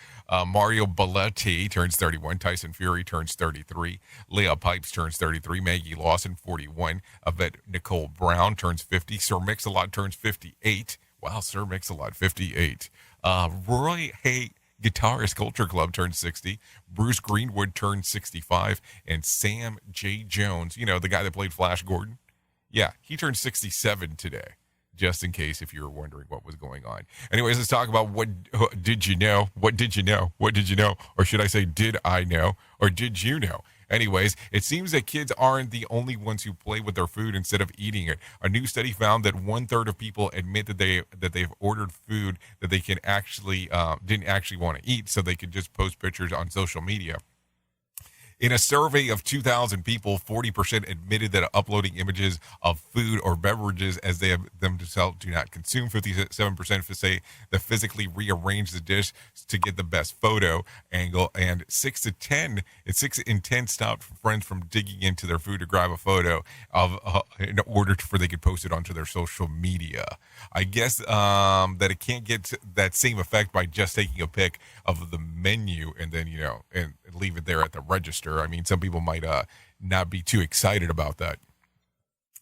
Mario Belletti turns 31. Tyson Fury turns 33. Leah Pipes turns 33. Maggie Lawson, 41. Yvette Nicole Brown turns 50. Sir Mix-a-Lot turns 58. Wow, Sir Mix-a-Lot, 58. Roy Hay Guitarist Culture Club turns 60. Bruce Greenwood turns 65. And Sam J. Jones, the guy that played Flash Gordon. Yeah, he turned 67 today, just in case if you were wondering what was going on. Anyways, let's talk about what did you know? What did you know? What did you know? Or should I say, did I know? Or did you know? Anyways, it seems that kids aren't the only ones who play with their food instead of eating it. A new study found that 1/3 of people admit that they've ordered food that they can actually didn't actually want to eat, so they could just post pictures on social media. In a survey of 2,000 people, 40% admitted that uploading images of food or beverages as they themselves do not consume. 57% say that physically rearrange the dish to get the best photo angle, and 6 in 10 stopped friends from digging into their food to grab a photo of in order for they could post it onto their social media. I guess that it can't get that same effect by just taking a pic of the menu and then and leave it there at the register. I mean, some people might not be too excited about that.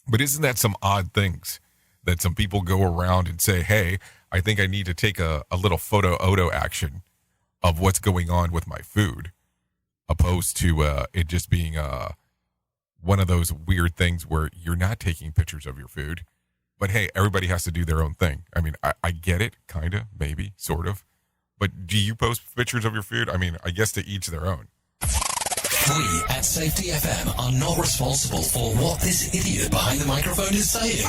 But isn't that some odd things that some people go around and say, hey, I think I need to take a little photo action of what's going on with my food, opposed to it just being one of those weird things where you're not taking pictures of your food. But hey, everybody has to do their own thing. I mean, I get it, kind of, maybe, sort of. But do you post pictures of your food? I mean, I guess to each their own. We at Safety FM are not responsible for what this idiot behind the microphone is saying.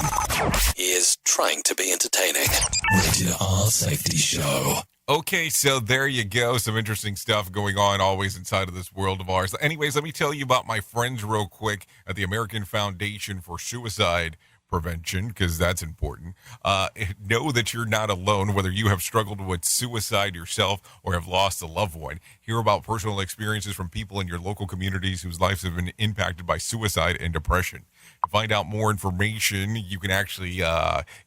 He is trying to be entertaining. Rated R Safety Show. Okay, so there you go. Some interesting stuff going on always inside of this world of ours. Anyways, let me tell you about my friends real quick at the American Foundation for Suicide prevention, because that's important. Know that you're not alone, whether you have struggled with suicide yourself or have lost a loved one. Hear about personal experiences from people in your local communities whose lives have been impacted by suicide and depression. To find out more information, you can actually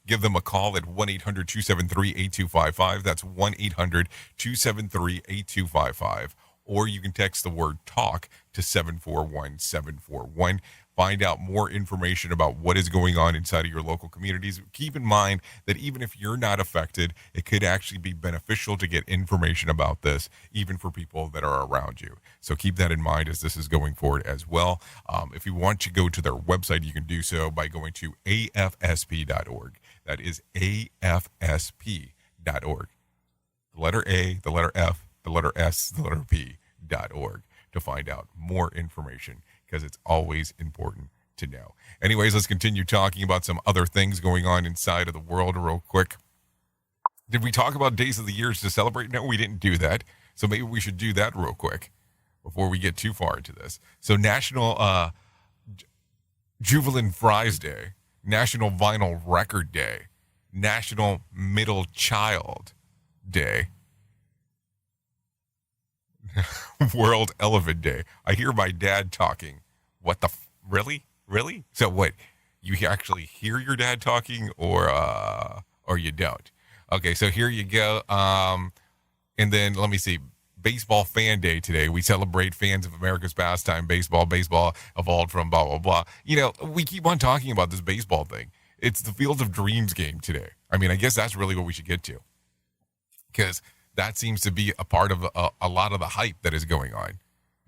give them a call at 1-800-273-8255. That's 1-800-273-8255. Or you can text the word TALK to 741-741. Find out more information about what is going on inside of your local communities. Keep in mind that even if you're not affected, it could actually be beneficial to get information about this, even for people that are around you. So keep that in mind as this is going forward as well. If you want to go to their website, you can do so by going to afsp.org. That is afsp.org. The letter A, the letter F, the letter S, the letter P.org to find out more information, because it's always important to know. Anyways, let's continue talking about some other things going on inside of the world real quick. Did we talk about days of the years to celebrate? No, we didn't do that. So maybe we should do that real quick before we get too far into this. So National Juvelin Fries Day, National Vinyl Record Day, National Middle Child Day, World Elephant Day. I hear my dad talking. What the really? Really? So what? You actually hear your dad talking, or you don't? Okay, so here you go. And then let me see. Baseball Fan Day today. We celebrate fans of America's pastime, baseball. Baseball evolved from blah, blah, blah. You know, we keep on talking about this baseball thing. It's the Field of Dreams game today. I mean, I guess that's really what we should get to, because that seems to be a part of a lot of the hype that is going on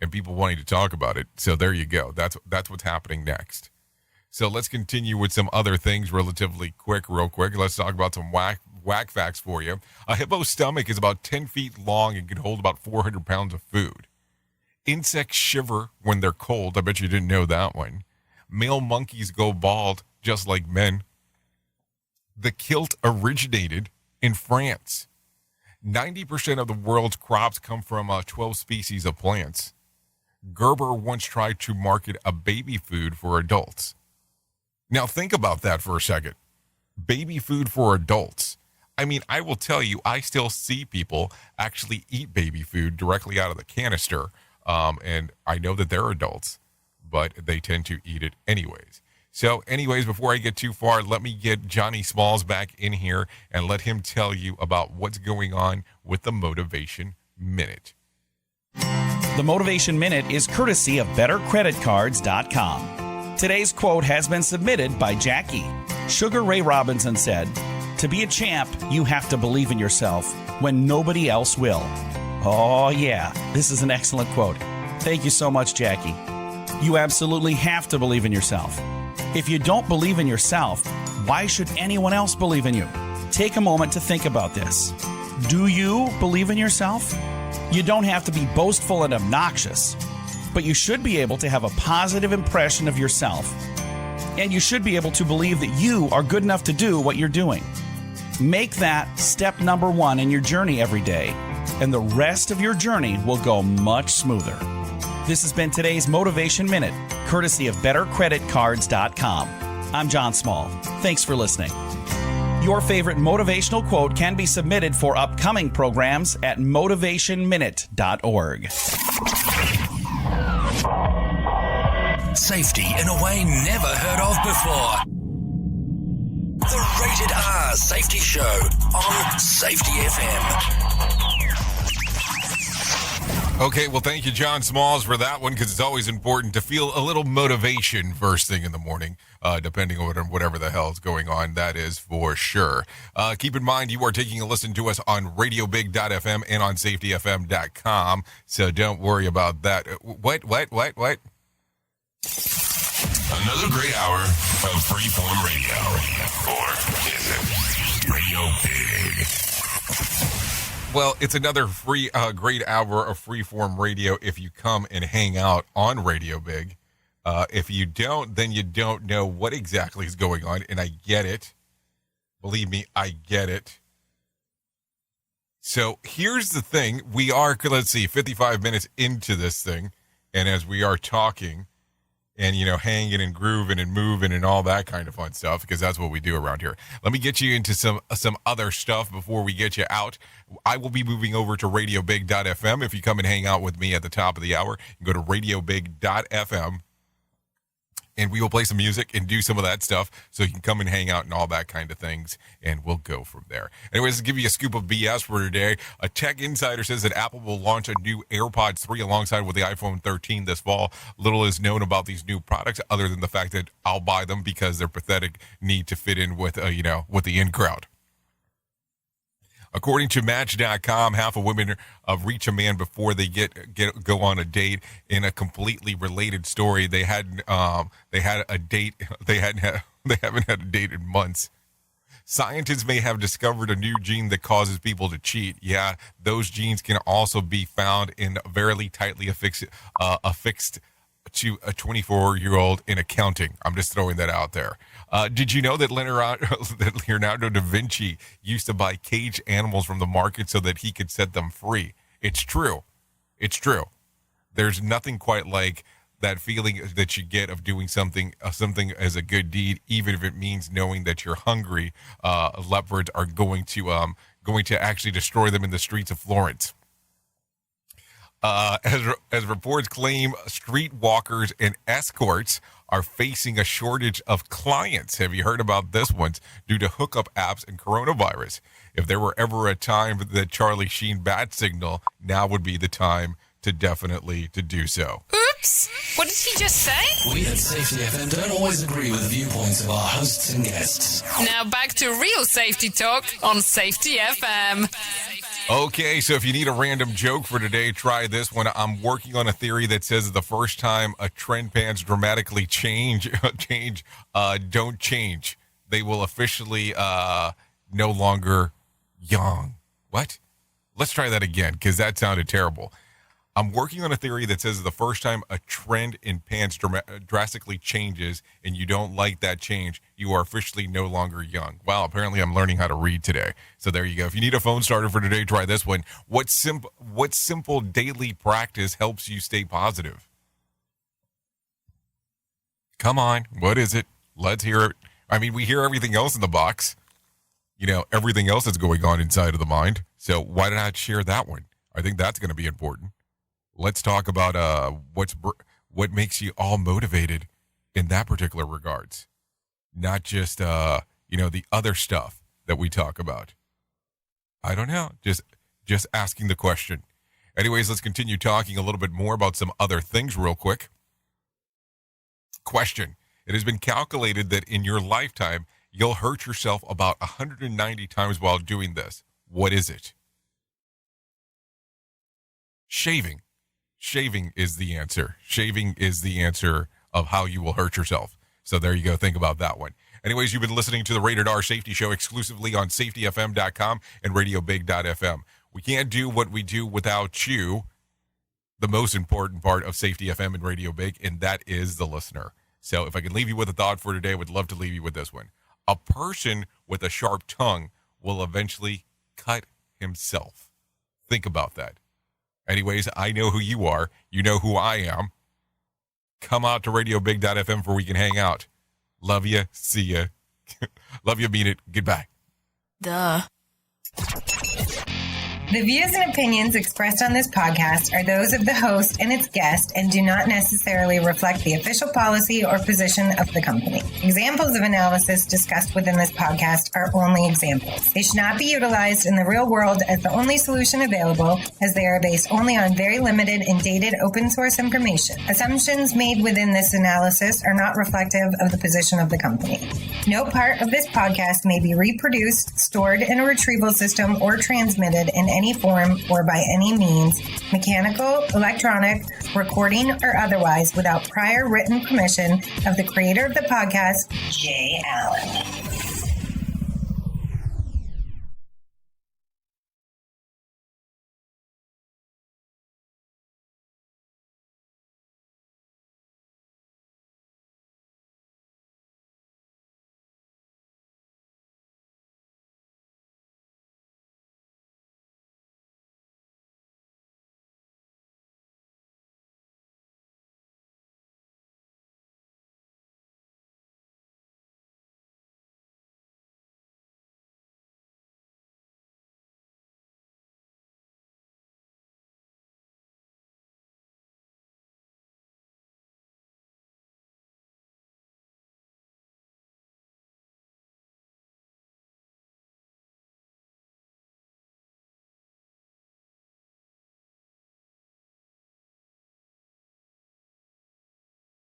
and people wanting to talk about it. So there you go. That's what's happening next. So let's continue with some other things relatively real quick. Let's talk about some whack facts for you. A hippo's stomach is about 10 feet long and can hold about 400 pounds of food. Insects shiver when they're cold. I bet you didn't know that one. Male monkeys go bald just like men. The kilt originated in France. 90% of the world's crops come from 12 species of plants. Gerber once tried to market a baby food for adults. Now think about that for a second. Baby food for adults. I mean, I will tell you, I still see people actually eat baby food directly out of the canister. And I know that they're adults, but they tend to eat it anyways. So anyways, before I get too far, let me get Johnny Smalls back in here and let him tell you about what's going on with the Motivation Minute. The Motivation Minute is courtesy of BetterCreditCards.com. Today's quote has been submitted by Jackie. Sugar Ray Robinson said, "To be a champ, you have to believe in yourself when nobody else will." Oh yeah, this is an excellent quote. Thank you so much, Jackie. You absolutely have to believe in yourself. If you don't believe in yourself, why should anyone else believe in you? Take a moment to think about this. Do you believe in yourself? You don't have to be boastful and obnoxious, but you should be able to have a positive impression of yourself. And you should be able to believe that you are good enough to do what you're doing. Make that step number one in your journey every day, and the rest of your journey will go much smoother. This has been today's Motivation Minute, courtesy of BetterCreditCards.com. I'm John Small. Thanks for listening. Your favorite motivational quote can be submitted for upcoming programs at motivationminute.org. Safety in a way never heard of before. The Rated R Safety Show on Safety FM. Okay, well, thank you, John Smalls, for that one, because it's always important to feel a little motivation first thing in the morning, depending on whatever the hell is going on. That is for sure. Keep in mind, you are taking a listen to us on radiobig.fm and on safetyfm.com, so don't worry about that. What? Another great hour of freeform radio. Or is it Radio Big? Well, it's another great hour of freeform radio if you come and hang out on Radio Big. If you don't, then you don't know what exactly is going on, and I get it. Believe me, I get it. So here's the thing. We are, let's see, 55 minutes into this thing, and as we are talking, and, hanging and grooving and moving and all that kind of fun stuff, because that's what we do around here. Let me get you into some other stuff before we get you out. I will be moving over to radiobig.fm. If you come and hang out with me at the top of the hour, you go to radiobig.fm. And we will play some music and do some of that stuff so you can come and hang out and all that kind of things, and we'll go from there. Anyways, to give you a scoop of BS for today, a tech insider says that Apple will launch a new AirPods 3 alongside with the iPhone 13 this fall. Little is known about these new products other than the fact that I'll buy them because they're pathetic need to fit in with, with the in crowd. According to Match.com, half of women reach a man before they go on a date. In a completely related story, they haven't had a date in months. Scientists may have discovered a new gene that causes people to cheat. Yeah, those genes can also be found in very tightly affixed to a 24-year-old in accounting. I'm just throwing that out there. Did you know that Leonardo da Vinci used to buy caged animals from the market so that he could set them free? It's true. It's true. There's nothing quite like that feeling that you get of doing something as a good deed, even if it means knowing that you're hungry. Leopards are going to actually destroy them in the streets of Florence. As reports claim, street walkers and escorts are facing a shortage of clients. Have you heard about this one? Due to hookup apps and coronavirus. If there were ever a time that Charlie Sheen bat signal, now would be the time to do so. Oops! What did he just say? We at Safety FM don't always agree with the viewpoints of our hosts and guests. Now back to real safety talk on Safety FM. Okay, so if you need a random joke for today, try this one. I'm working on a theory that says the first time a trend pants dramatically don't change. They will officially no longer young. What? Let's try that again, because that sounded terrible. I'm working on a theory that says the first time a trend in pants drastically changes and you don't like that change, you are officially no longer young. Wow, apparently I'm learning how to read today. So there you go. If you need a phone starter for today, try this one. What simple daily practice helps you stay positive? Come on, what is it? Let's hear it. I mean, we hear everything else in the box. Everything else that's going on inside of the mind. So why not share that one? I think that's going to be important. Let's talk about what makes you all motivated in that particular regards, not just the other stuff that we talk about. I don't know, just asking the question. Anyways, let's continue talking a little bit more about some other things real quick. Question: it has been calculated that in your lifetime you'll hurt yourself about 190 times while doing this. What is it? Shaving. Shaving is the answer. Shaving is the answer of how you will hurt yourself. So there you go. Think about that one. Anyways, you've been listening to the Rated R Safety Show exclusively on safetyfm.com and radiobig.fm. We can't do what we do without you, the most important part of Safety FM and Radio Big, and that is the listener. So if I can leave you with a thought for today, I would love to leave you with this one. A person with a sharp tongue will eventually cut himself. Think about that. Anyways, I know who you are. You know who I am. Come out to radiobig.fm where we can hang out. Love you. See ya. Love you. Mean it. Goodbye. Duh. The views and opinions expressed on this podcast are those of the host and its guest and do not necessarily reflect the official policy or position of the company. Examples of analysis discussed within this podcast are only examples. They should not be utilized in the real world as the only solution available, as they are based only on very limited and dated open source information. Assumptions made within this analysis are not reflective of the position of the company. No part of this podcast may be reproduced, stored in a retrieval system, or transmitted in any form or by any means, mechanical, electronic, recording, or otherwise, without prior written permission of the creator of the podcast, Jay Allen.